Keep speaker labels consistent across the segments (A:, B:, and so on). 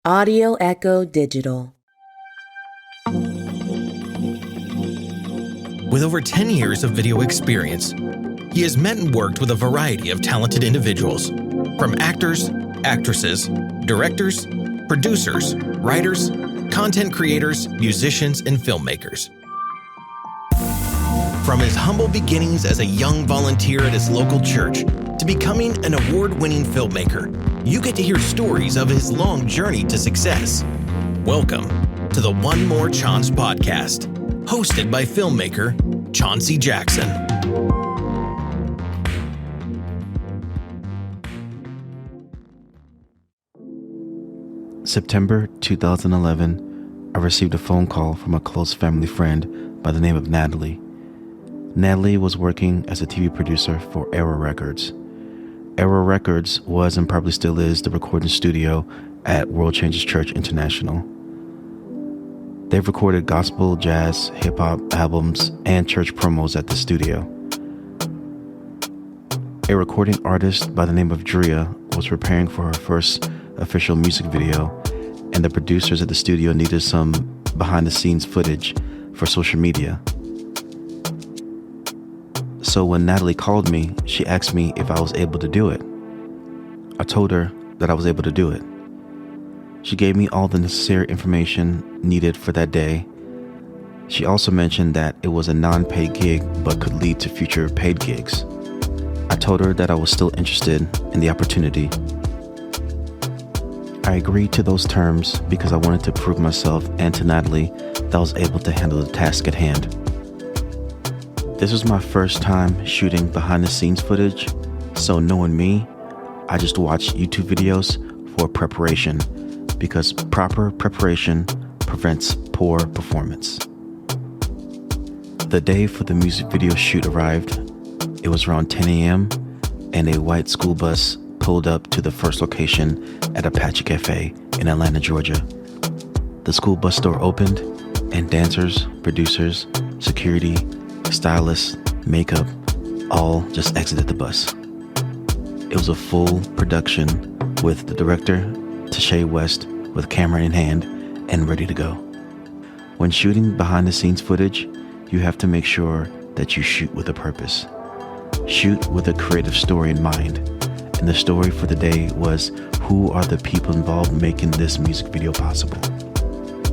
A: Audio Echo Digital.
B: With over 10 years of video experience, he has met and worked with a variety of talented individuals, from actors, actresses, directors, producers, writers, content creators, musicians, and filmmakers. From his humble beginnings as a young volunteer at his local church to becoming an award-winning filmmaker, you get to hear stories of his long journey to success. Welcome to the One More Chaunce podcast, hosted by filmmaker Chauncey Jackson.
C: September 2011, I received a phone call from a close family friend by the name of Natalie. Natalie was working as a TV producer for Era Records. Era Records was and probably still is the recording studio at World Changes Church International. They've recorded gospel, jazz, hip-hop albums, and church promos at the studio. A recording artist by the name of Drea was preparing for her first official music video, and the producers at the studio needed some behind-the-scenes footage for social media. So when Natalie called me, she asked me if I was able to do it. I told her that I was able to do it. She gave me all the necessary information needed for that day. She also mentioned that it was a non-paid gig but could lead to future paid gigs. I told her that I was still interested in the opportunity. I agreed to those terms because I wanted to prove myself and to Natalie that I was able to handle the task at hand. This was my first time shooting behind-the-scenes footage, so knowing me, I just watched YouTube videos for preparation because proper preparation prevents poor performance. The day for the music video shoot arrived. It was around 10 a.m. and a white school bus pulled up to the first location at Apache Cafe in Atlanta, Georgia. The school bus door opened and dancers, producers, security, stylists, makeup, all just exited the bus. It was a full production with the director, Tashay West, with camera in hand and ready to go. When shooting behind the scenes footage, you have to make sure that you shoot with a purpose. Shoot with a creative story in mind. And the story for the day was, who are the people involved making this music video possible?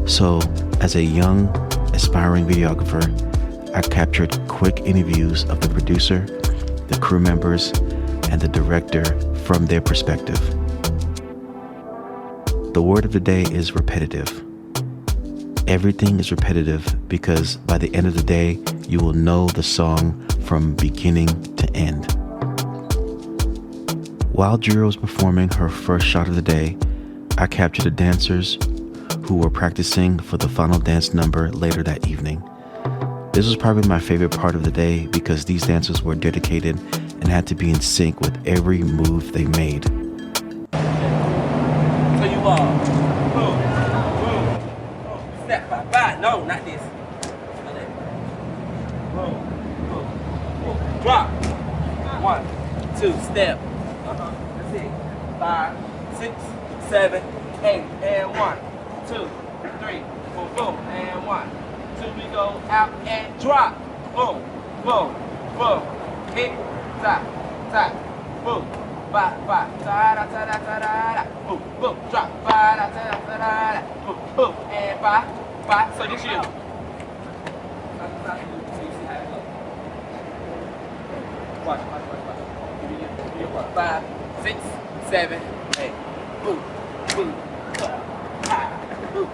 C: So, as a young, aspiring videographer, I captured quick interviews of the producer, the crew members, and the director from their perspective. The word of the day is repetitive. Everything is repetitive because by the end of the day, you will know the song from beginning to end. While Drea was performing her first shot of the day, I captured the dancers who were practicing for the final dance number later that evening. This was probably my favorite part of the day because these dancers were dedicated and had to be in sync with every move they made.
D: So you boom, step by, no, not this. Not that. Boom, drop. 1, 2, step. That's it. 5, 6, 7, 8, and 1, 2, 3, 4, boom, and 1. We go out and drop. Boom, boom, boom. Hit, tap, tap, boom, ba, ba, ta da, ta da, ta da, boom, boom, drop, ba, da, ta da, ta da, boom, boom, and ba, ba. So this you. Watch. 5, 6, 7, 8. Boom, boom, ha, boom.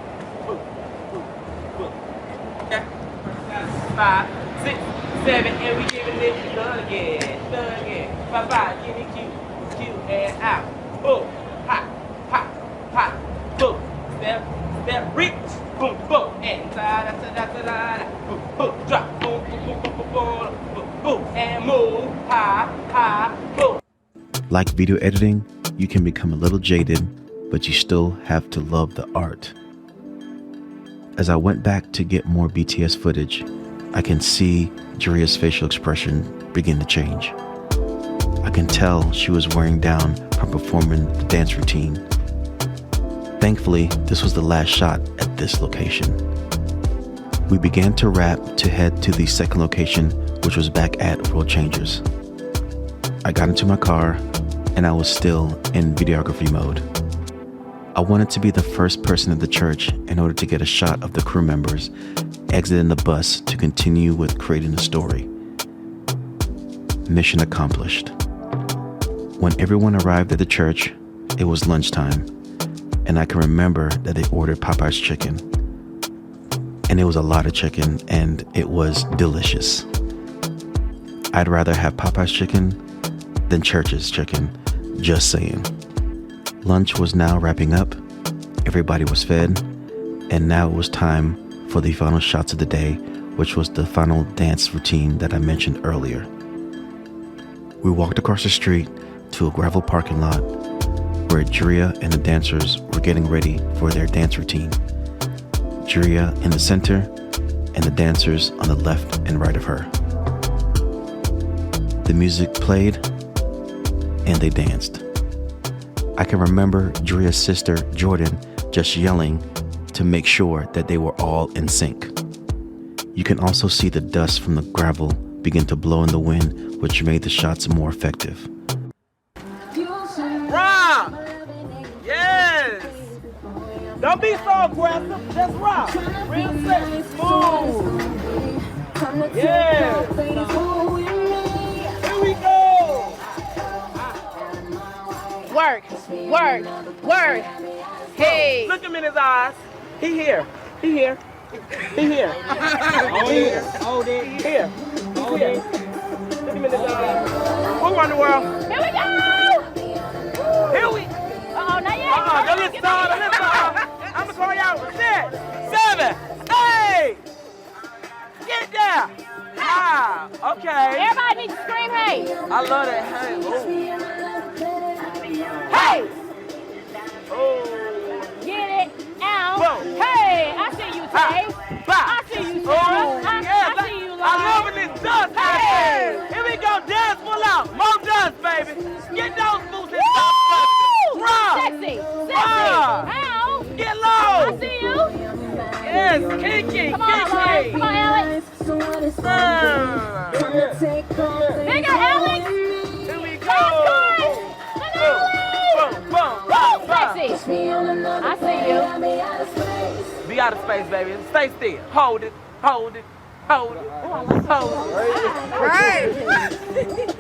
D: 5, 6, 7, and we giving it done again. 5, give me Q, and out. Boom, ha, boom. Step, reach, boom, boom, and ta-da, boom, drop, boom, and move, ha, boom.
C: Like video editing, you can become a little jaded, but you still have to love the art. As I went back to get more BTS footage, I can see Drea's facial expression begin to change. I can tell she was wearing down from performing the dance routine. Thankfully, this was the last shot at this location. We began to wrap to head to the second location, which was back at World Changers. I got into my car and I was still in videography mode. I wanted to be the first person at the church in order to get a shot of the crew members exiting the bus to continue with creating the story. Mission accomplished. When everyone arrived at the church, it was lunchtime, and I can remember that they ordered Popeye's chicken. And it was a lot of chicken, and it was delicious. I'd rather have Popeye's chicken than church's chicken, just saying. Lunch was now wrapping up, everybody was fed, and now it was time for the final shots of the day, which was the final dance routine that I mentioned earlier. We walked across the street to a gravel parking lot where Drea and the dancers were getting ready for their dance routine. Drea in the center and the dancers on the left and right of her. The music played and they danced. I can remember Drea's sister Jordan just yelling to make sure that they were all in sync. You can also see the dust from the gravel begin to blow in the wind, which made the shots more effective.
D: Rock! Yes! Don't be so aggressive, just rock. Real sexy, smooth. Yes! Here we go!
E: Work, work, work. Hey!
D: Look him in his eyes. He here. He here. He here. He here. Hold it. Here. He's here. Look him in his eyes. Who run the world?
E: Here we go!
D: Here we.
E: Uh-oh, not yet.
D: Don't get started. Let's start. I'm gonna call y'all 6, 7, 8. Get there. Ah, okay.
E: Everybody needs to scream, hey.
D: I love that. Hey.
E: Hey!
D: Oh.
E: Get it out.
D: Boom.
E: Hey, I see you, Tay. I see you, Sarah. I see you, Lauren.
D: I love when this dust.
E: Hey.
D: Here we go. Dance full out. More dust, baby. Get those boots and stop. Rock.
E: Sexy, sexy.
D: Rock.
E: Ow.
D: Get low.
E: I see you.
D: Yes, Kiki.
E: Come on, Lauren. Come on, Alex. Bigger, Alex.
D: Here we go.
E: Last
D: Boom.
E: sexy. I see you.
D: Be out of space, baby. Stay still. Hold it. Hold it. Hold it. Hold it.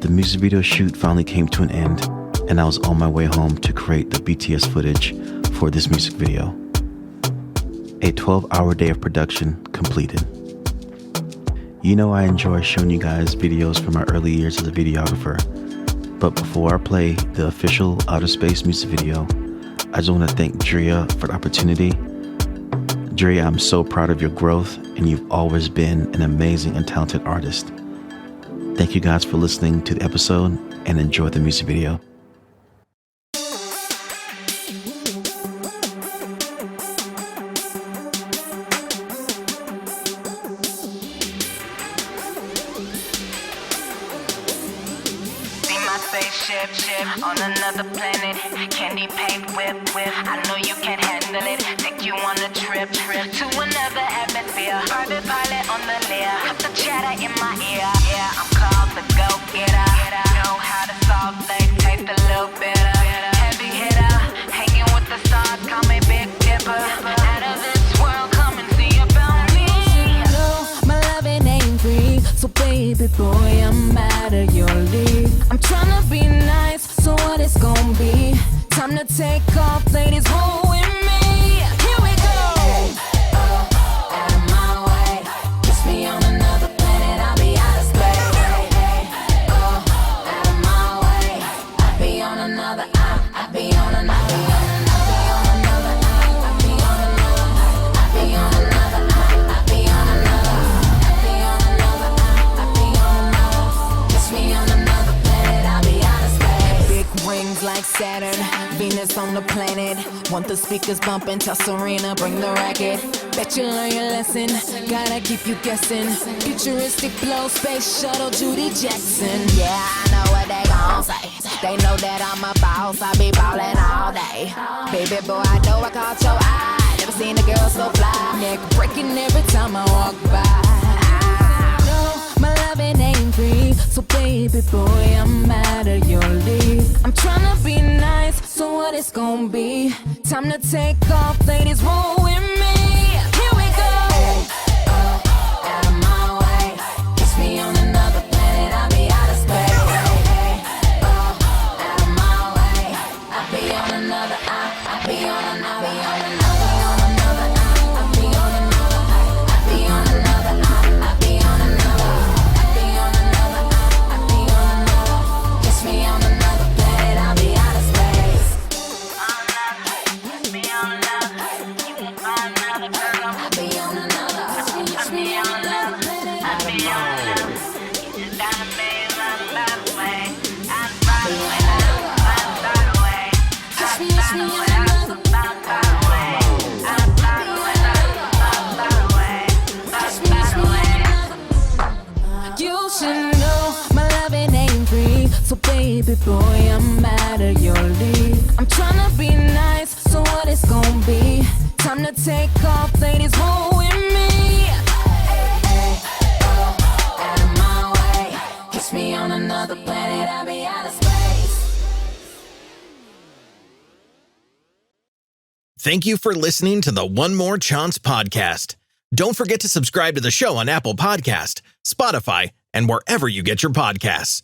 C: The music video shoot finally came to an end, and I was on my way home to create the BTS footage for this music video. A 12-hour day of production completed. You know I enjoy showing you guys videos from my early years as a videographer, but before I play the official Outta Space music video, I just want to thank Drea for the opportunity. Drea, I'm so proud of your growth, and you've always been an amazing and talented artist. Thank you guys for listening to the episode, and enjoy the music video.
F: Spaceship on another planet, candy paint whip. I know you can't handle it. Take you on a trip to another atmosphere. Private pilot on the layer, put the chatter in my ear. Yeah, I'm called the go-getter. Know how to solve things, taste a little bitter. Heavy hitter, hanging with the stars, call me Big Dipper. Out of this world, come and see about me.
G: No, my loving ain't free, so baby boy, I'm out of your league. I'm tryna be nice, so what it's gonna be? Time to take off, ladies, roll with me. Here we go. Out of my way, kiss me on another planet, I'll be out of space. Out of my way, I'll be on another. I'll be on another. Like Saturn, Venus on the planet. Want the speakers bumping, tell Serena, bring the racket. Bet you learn your lesson, gotta keep you guessing. Futuristic blow, space shuttle, Judy Jackson. Yeah, I know what they gon' say. They know that I'm a boss, I be ballin' all day. Baby boy, I know I caught your eye. Never seen a girl so fly. Neck breaking every time I walk by. I know my loving ain't free, so baby boy, I'm out of your league. I'm tryna be nice, so what it's gonna be? Time to take off, ladies, roll with me. Here we go. Out of my way, kiss me on another planet, I'll be out of space. Out of my way, I'll be on another, I'll be on another, I'll be on another, I'll be on another, I'll be on another, I'll be on another, I'll be on another, kiss me on another planet, I'll be out of space. Kiss me on another, you can find another girl. I'll be on another, kiss me on another, I'll be on another. You just gotta make love by the way, I'm by the way, I'm by the way, kiss me on another, by the way, I'm by the way, by the way, by the way. You should know my loving ain't free, so baby boy, I'm out of your league. I'm tryna be nice, so what it's gonna be? Time to take off, ladies, roll with me. Out of my way, kiss me on another planet, I'll be out of space.
B: Thank you for listening to the One More Chaunce podcast. Don't forget to subscribe to the show on Apple Podcast, Spotify, and wherever you get your podcasts.